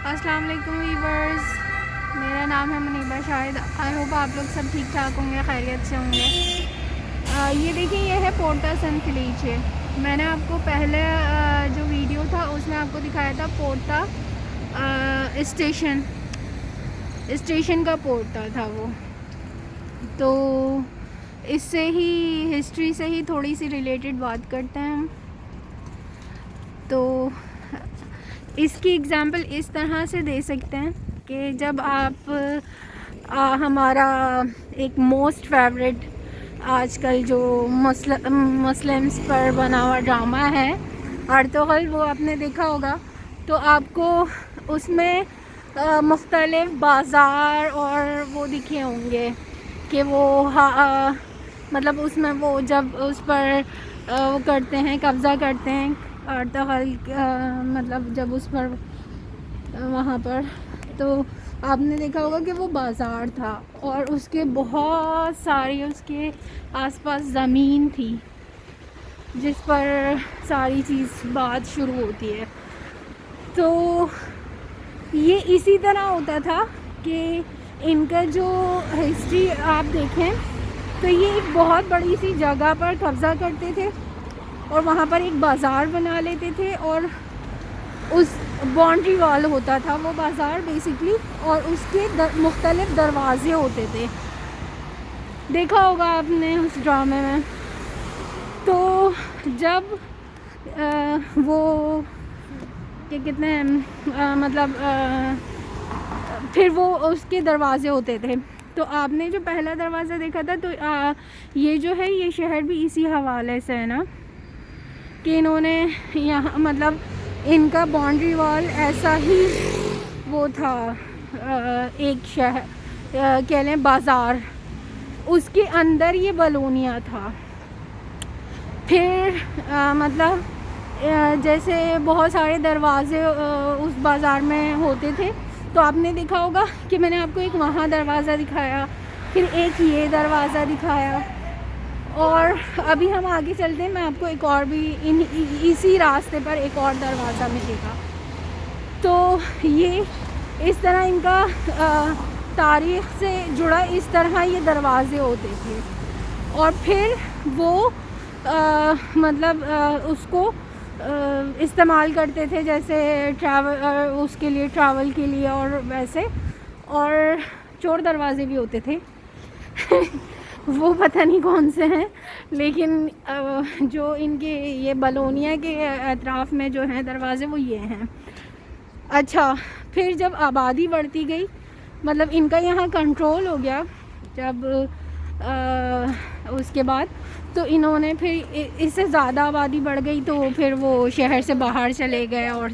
अस्सलाम वालेकुम वीवर्स, मेरा नाम है मुनीबा शाहिद। आई होप आप लोग सब ठीक ठाक होंगे, खैरियत से होंगे। ये देखिए, ये है पोर्टा सन फेलिचे। मैंने आपको पहले जो वीडियो था उसमें आपको दिखाया था पोर्टा स्टेशन का पोर्टा था वो। तो इससे ही हिस्ट्री से ही थोड़ी सी रिलेटेड बात करते हैं हम। तो इसकी एग्ज़ाम्पल इस तरह से दे सकते हैं कि जब आप हमारा एक मोस्ट फेवरेट आजकल जो मुस्लिम्स पर बना हुआ ड्रामा है अर्तुगरुल, वो आपने देखा होगा। तो आपको उसमें मुख्तलिफ बाज़ार और वो दिखे होंगे कि वो मतलब उसमें वो जब उस पर वो करते हैं, कब्ज़ा करते हैं अर्तुगरुल, मतलब जब उस पर वहाँ पर, तो आपने देखा होगा कि वो बाज़ार था और उसके बहुत सारी उसके आसपास ज़मीन थी जिस पर सारी चीज़ बात शुरू होती है। तो ये इसी तरह होता था कि इनका जो हिस्ट्री आप देखें तो ये एक बहुत बड़ी सी जगह पर कब्ज़ा करते थे और वहाँ पर एक बाज़ार बना लेते थे और उस बाउंड्री वॉल होता था वो बाज़ार बेसिकली, और उसके मुख्तलिफ दरवाज़े होते थे। देखा होगा आपने उस ड्रामे में। तो जब वो क्या कहते हैं मतलब फिर वो उसके दरवाज़े होते थे। तो आपने जो पहला दरवाज़ा देखा था, तो ये जो है ये शहर भी इसी हवाले से है ना कि इन्होंने यहाँ मतलब इनका बाउंड्री वॉल ऐसा ही वो था, एक शहर कह लें बाज़ार, उसके अंदर ये बलोनिया था। फिर मतलब जैसे बहुत सारे दरवाज़े उस बाज़ार में होते थे। तो आपने देखा होगा कि मैंने आपको एक वहाँ दरवाज़ा दिखाया, फिर एक ये दरवाज़ा दिखाया, और अभी हम आगे चलते हैं, मैं आपको एक और भी इसी रास्ते पर एक और दरवाज़ा मिलेगा। तो ये इस तरह इनका तारीख़ से जुड़ा इस तरह ये दरवाज़े होते थे। और फिर वो मतलब उसको इस्तेमाल करते थे जैसे ट्रैवल, उसके लिए ट्रैवल के लिए और वैसे, और चोर दरवाज़े भी होते थे वो पता नहीं कौन से हैं, लेकिन जो इनके ये बलोनिया के अतराफ़ में जो हैं दरवाज़े वो ये हैं। अच्छा, फिर जब आबादी बढ़ती गई, मतलब इनका यहाँ कंट्रोल हो गया जब उसके बाद, तो इन्होंने फिर इससे ज़्यादा आबादी बढ़ गई तो फिर वो शहर से बाहर चले गए और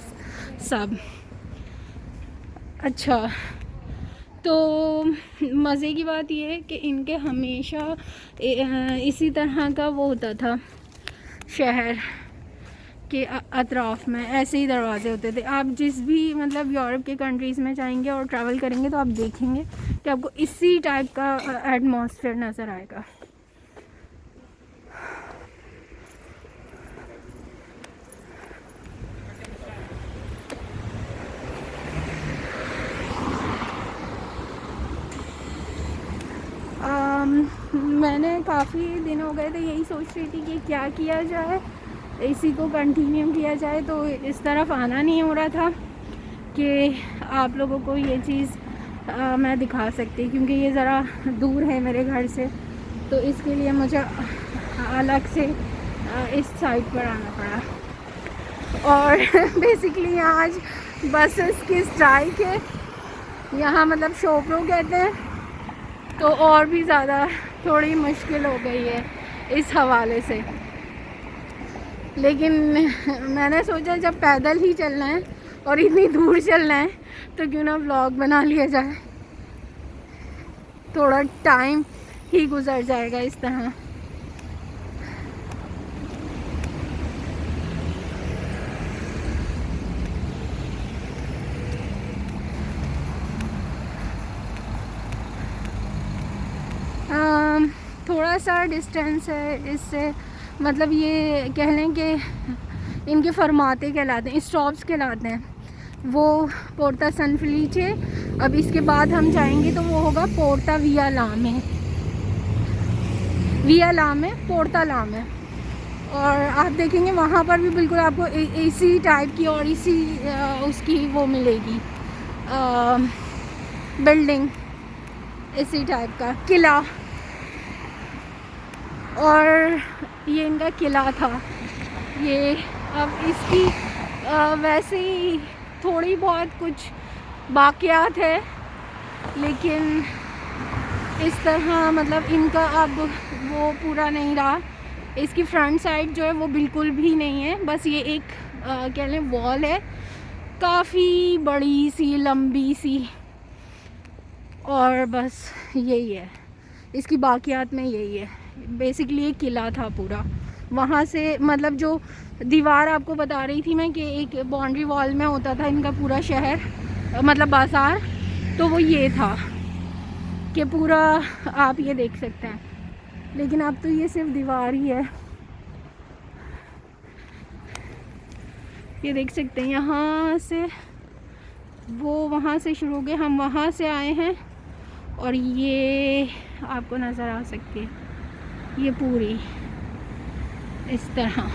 सब। अच्छा, तो मज़े की बात ये है कि इनके हमेशा इसी तरह का वो होता था, शहर के अतराफ़ में ऐसे ही दरवाज़े होते थे। आप जिस भी मतलब यूरोप के कंट्रीज़ में जाएंगे और ट्रैवल करेंगे तो आप देखेंगे कि आपको इसी टाइप का एटमॉस्फेयर नज़र आएगा। मैंने काफ़ी दिन हो गए थे यही सोच रही थी कि क्या किया जाए, इसी को कंटिन्यू किया जाए। तो इस तरफ आना नहीं हो रहा था कि आप लोगों को ये चीज़ मैं दिखा सकती, क्योंकि ये ज़रा दूर है मेरे घर से, तो इसके लिए मुझे अलग से इस साइड पर आना पड़ा। और बेसिकली आज बसेस की स्ट्राइक है यहाँ, मतलब शोपरो कहते हैं, तो और भी ज़्यादा थोड़ी मुश्किल हो गई है इस हवाले से। लेकिन मैंने सोचा जब पैदल ही चलना है और इतनी दूर चलना है तो क्यों ना व्लॉग बना लिया जाए, थोड़ा टाइम ही गुजर जाएगा इस तरह। थोड़ा सा डिस्टेंस है इससे, मतलब ये कह लें कि इनके फरमाते कहलाते हैं, स्टॉप्स कहलाते हैं। वो पोर्ता सन फेलिचे। अब इसके बाद हम जाएंगे तो वो होगा पोर्ता विया लामे, पोर्ता लामे। और आप देखेंगे वहाँ पर भी बिल्कुल आपको इसी टाइप की और इसी उसकी वो मिलेगी बिल्डिंग, इसी टाइप का किला। और ये इनका किला था ये। अब इसकी वैसे ही थोड़ी बहुत कुछ बाक़ियात है, लेकिन इस तरह मतलब इनका अब वो पूरा नहीं रहा। इसकी फ्रंट साइड जो है वो बिल्कुल भी नहीं है, बस ये एक कह लें वॉल है, काफ़ी बड़ी सी लंबी सी, और बस यही है इसकी बाक़ियात में, यही है बेसिकली। एक किला था पूरा। वहाँ से मतलब जो दीवार आपको बता रही थी मैं कि एक बाउंड्री वॉल में होता था इनका पूरा शहर, मतलब बाज़ार, तो वो ये था कि पूरा आप ये देख सकते हैं। लेकिन अब तो ये सिर्फ दीवार ही है। ये देख सकते हैं यहाँ से वो वहाँ से शुरू हो गए, हम वहाँ से आए हैं, और ये आपको नज़र आ सकती है ये पूरी इस तरह।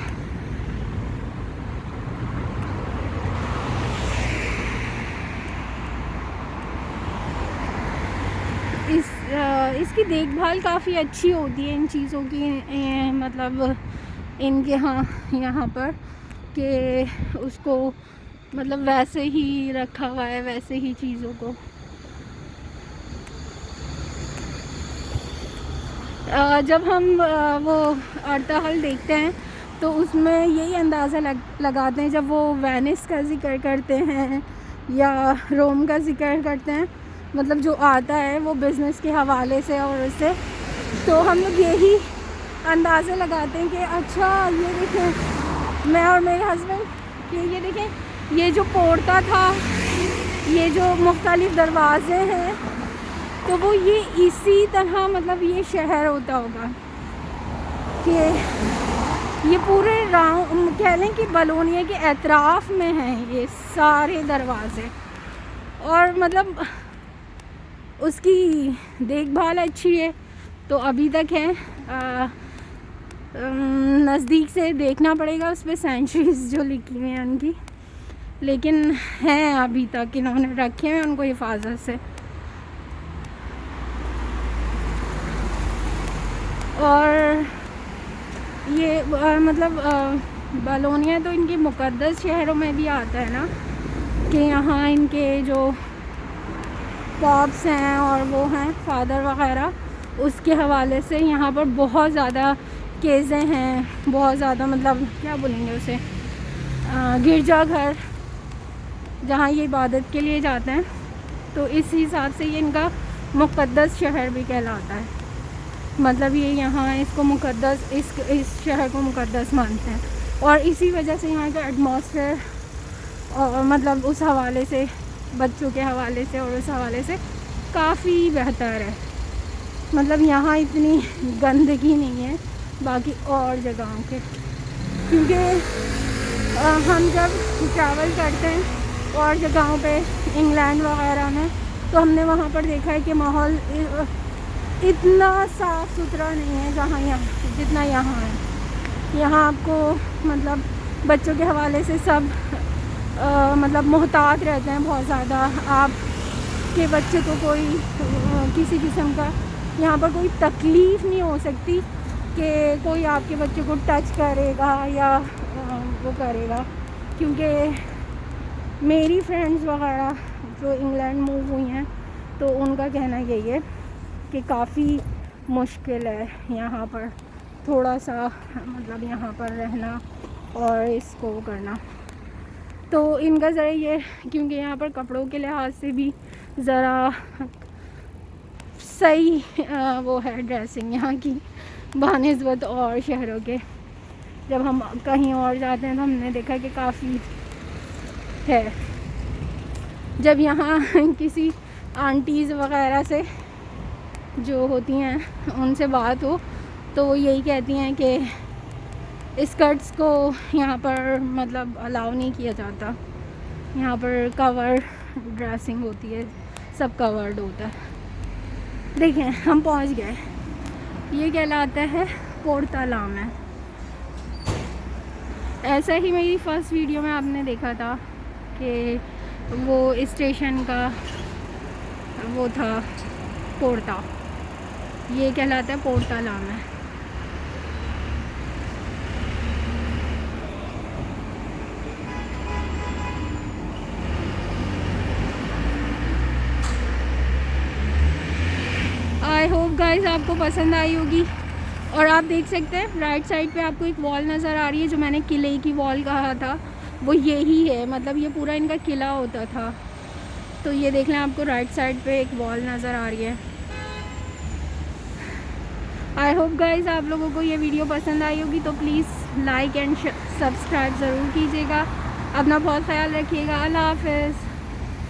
इसकी देखभाल काफ़ी अच्छी होती है इन चीज़ों की, मतलब इनके यहाँ पर कि उसको मतलब वैसे ही रखा हुआ है, वैसे ही चीज़ों को। जब हम वो अर्ताहल देखते हैं तो उसमें यही अंदाज़ा लगाते हैं, जब वो वेनिस का ज़िक्र करते हैं या रोम का ज़िक्र करते हैं, मतलब जो आता है वो बिज़नेस के हवाले से और उससे, तो हम लोग यही अंदाज़े लगाते हैं कि अच्छा ये देखें, मैं और मेरे हस्बैंड, कि ये देखें ये जो पोर्ता था, ये जो मुख्तलिफ़ दरवाज़े हैं, तो वो ये इसी तरह मतलब ये शहर होता होगा कि ये पूरे राउंड कह लें कि बलोनिया के एतराफ़ में हैं ये सारे दरवाज़े। और मतलब उसकी देखभाल अच्छी है, तो अभी तक है। नज़दीक से देखना पड़ेगा उस पर सेंचुरीज़ जो लिखी हुई हैं उनकी, लेकिन हैं अभी तक इन्होंने रखे हैं उनको हिफाजत से। और ये मतलब बलोनिया तो इनके मुक़द्दस शहरों में भी आता है ना, कि यहाँ इनके जो पॉप्स हैं और वो हैं फादर वग़ैरह, उसके हवाले से यहाँ पर बहुत ज़्यादा केसें हैं, बहुत ज़्यादा मतलब क्या बोलेंगे उसे, गिरजाघर जहाँ ये इबादत के लिए जाते हैं, तो इस हिसाब से ये इनका मुक़द्दस शहर भी कहलाता है। मतलब ये यहाँ इसको मुक़द्दस, इस शहर को मुक़द्दस मानते हैं, और इसी वजह से यहाँ का एटमॉस्फेयर और मतलब उस हवाले से, बच्चों के हवाले से और उस हवाले से काफ़ी बेहतर है। मतलब यहाँ इतनी गंदगी नहीं है बाकी और जगहों के, क्योंकि हम जब ट्रैवल करते हैं और जगहों पे इंग्लैंड वगैरह में, तो हमने वहाँ पर देखा है कि माहौल इतना साफ़ सुथरा नहीं है जहाँ यहाँ जितना यहाँ है। यहाँ आपको मतलब बच्चों के हवाले से सब मतलब मोहतात रहते हैं बहुत ज़्यादा। आप के बच्चे को कोई किसी किस्म का यहाँ पर कोई तकलीफ़ नहीं हो सकती कि कोई आपके बच्चे को टच करेगा या वो करेगा, क्योंकि मेरी फ्रेंड्स वगैरह जो इंग्लैंड मूव हुई हैं तो उनका कहना यही है कि काफ़ी मुश्किल है यहाँ पर थोड़ा सा मतलब यहाँ पर रहना और इसको करना। तो इनका ज़रा ये, क्योंकि यहाँ पर कपड़ों के लिहाज से भी ज़रा सही वो है ड्रेसिंग यहाँ की बानिस्बत और शहरों के। जब हम कहीं और जाते हैं तो हमने देखा कि काफ़ी है। जब यहाँ किसी आंटीज़ वगैरह से जो होती हैं उनसे बात हो तो वो यही कहती हैं कि स्कर्ट्स को यहाँ पर मतलब अलाउ नहीं किया जाता, यहाँ पर कवर ड्रेसिंग होती है, सब कवर्ड होता है। देखें हम पहुँच गए, ये कहलाता है पोर्तालाम। ऐसा ही मेरी फर्स्ट वीडियो में आपने देखा था कि वो स्टेशन का वो था पोर्टा, ये कहलाता है पोर्तालाम। आई होप गाइस आपको पसंद आई होगी। और आप देख सकते हैं राइट साइड पे आपको एक वॉल नज़र आ रही है, जो मैंने किले की वॉल कहा था वो यही है, मतलब ये पूरा इनका किला होता था। तो ये देख लें, आपको राइट साइड पे एक वॉल नज़र आ रही है। आई होप गाइस आप लोगों को ये वीडियो पसंद आई होगी, तो प्लीज़ लाइक एंड सब्सक्राइब ज़रूर कीजिएगा। अपना बहुत ख्याल रखिएगा। अल्लाह हाफ़िज़।